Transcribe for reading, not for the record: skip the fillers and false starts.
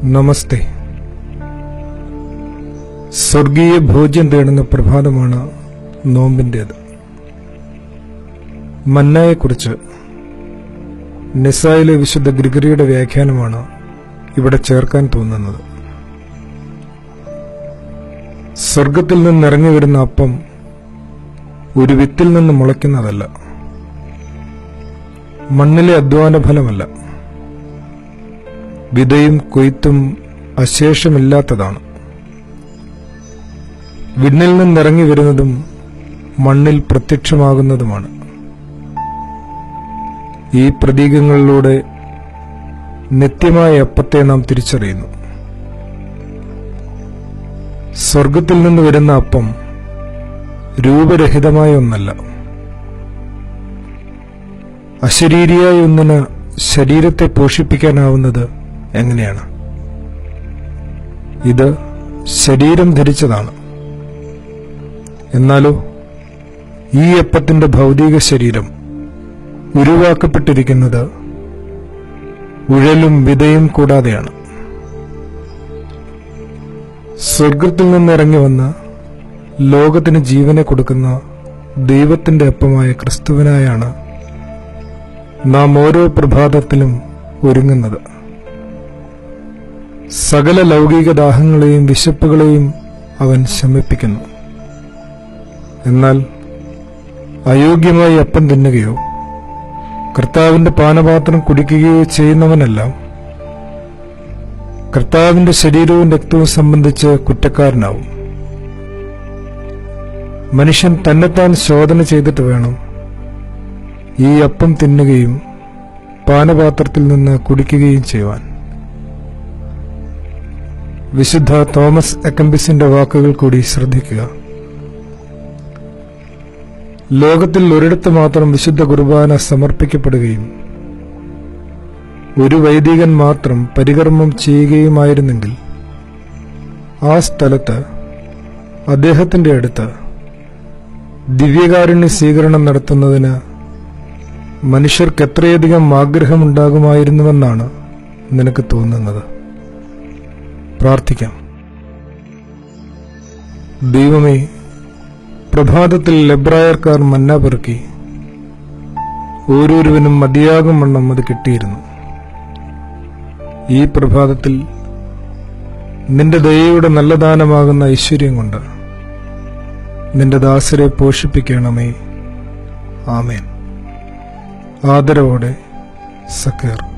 നമസ്തേ. സ്വർഗീയ ഭോജ്യം തേടുന്ന പ്രഭാതമാണ് നോമ്പിൻ്റേത്. മന്നായെക്കുറിച്ച് നിസായിലെ വിശുദ്ധ ഗ്രിഗറിയുടെ വ്യാഖ്യാനമാണ് ഇവിടെ ചേർക്കാൻ തോന്നുന്നത്. സ്വർഗത്തിൽ നിന്നിറങ്ങി വരുന്ന അപ്പം ഒരു വിത്തിൽ നിന്ന് മുളയ്ക്കുന്നതല്ല, മണ്ണിലെ അധ്വാന ഫലമല്ല, വിതയും കൊയ്ത്തും അശേഷമില്ലാത്തതാണ്. വിണ്ണിൽ നിന്നിറങ്ങി വരുന്നതും മണ്ണിൽ പ്രത്യക്ഷമാകുന്നതുമാണ്. ഈ പ്രതീകങ്ങളിലൂടെ നിത്യമായ അപ്പത്തെ നാം തിരിച്ചറിയുന്നു. സ്വർഗത്തിൽ നിന്ന് വരുന്ന അപ്പം രൂപരഹിതമായ ഒന്നല്ല. അശരീരിയായ ഒന്നിന് ശരീരത്തെ പോഷിപ്പിക്കാനാവുന്നത് എങ്ങനെയാണ്? ഇത് ശരീരം ധരിച്ചതാണ്. എന്നാലോ ഈ അപ്പത്തിന്റെ ഭൗതിക ശരീരം ഉരുവാക്കപ്പെട്ടിരിക്കുന്നത് ഉഴലും വിതയും കൂടാതെയാണ്. സ്വർഗത്തിൽ നിന്നിറങ്ങി വന്ന് ലോകത്തിന് ജീവനെ കൊടുക്കുന്ന ദൈവത്തിന്റെ അപ്പമായ ക്രിസ്തുവിനായാണ് നാം ഓരോ പ്രഭാതത്തിലും ഒരുങ്ങുന്നത്. സകല ലൗകിക ദാഹങ്ങളെയും വിശപ്പുകളെയും അവൻ ശമിപ്പിക്കുന്നു. എന്നാൽ അയോഗ്യമായി അപ്പം തിന്നുകയോ കർത്താവിന്റെ പാനപാത്രം കുടിക്കുകയോ ചെയ്യുന്നവനെല്ലാം കർത്താവിന്റെ ശരീരവും രക്തവും സംബന്ധിച്ച് കുറ്റക്കാരനാവും. മനുഷ്യൻ തന്നെത്താൻ ശോധന ചെയ്തിട്ട് വേണം ഈ അപ്പം തിന്നുകയും പാനപാത്രത്തിൽ നിന്ന് കുടിക്കുകയും ചെയ്യുവാൻ. വിശുദ്ധ തോമസ് അക്കംബിസിന്റെ വാക്കുകൾ കൂടി ശ്രദ്ധിക്കുക. ലോകത്തിൽ ഒരിടത്ത് മാത്രം വിശുദ്ധ കുർബാന സമർപ്പിക്കപ്പെടുകയും ഒരു വൈദികൻ മാത്രം പരികർമ്മം ചെയ്യുകയുമായിരുന്നെങ്കിൽ ആ സ്ഥലത്ത് അദ്ദേഹത്തിന്റെ അടുത്ത് ദിവ്യകാരുണ്യ സ്വീകരണം നടത്തുന്നതിന് മനുഷ്യർക്ക് എത്രയധികം ആഗ്രഹമുണ്ടാകുമായിരുന്നുവെന്നാണ് നിനക്ക് തോന്നുന്നത്. പ്രാർത്ഥിക്കാം. ദൈവമേ, പ്രഭാതത്തിൽ എബ്രായർക്കാർ മന്ന പെറുക്കി ഓരോരുവനും മതിയാകും വണ്ണം അത് കിട്ടിയിരുന്നു. ഈ പ്രഭാതത്തിൽ നിന്റെ ദയയുടെ നല്ല ദാനമാകുന്ന ഐശ്വര്യം കൊണ്ട് നിന്റെ ദാസരെ പോഷിപ്പിക്കണമേ. ആമേൻ. ആദരവോടെ സക്കീർ.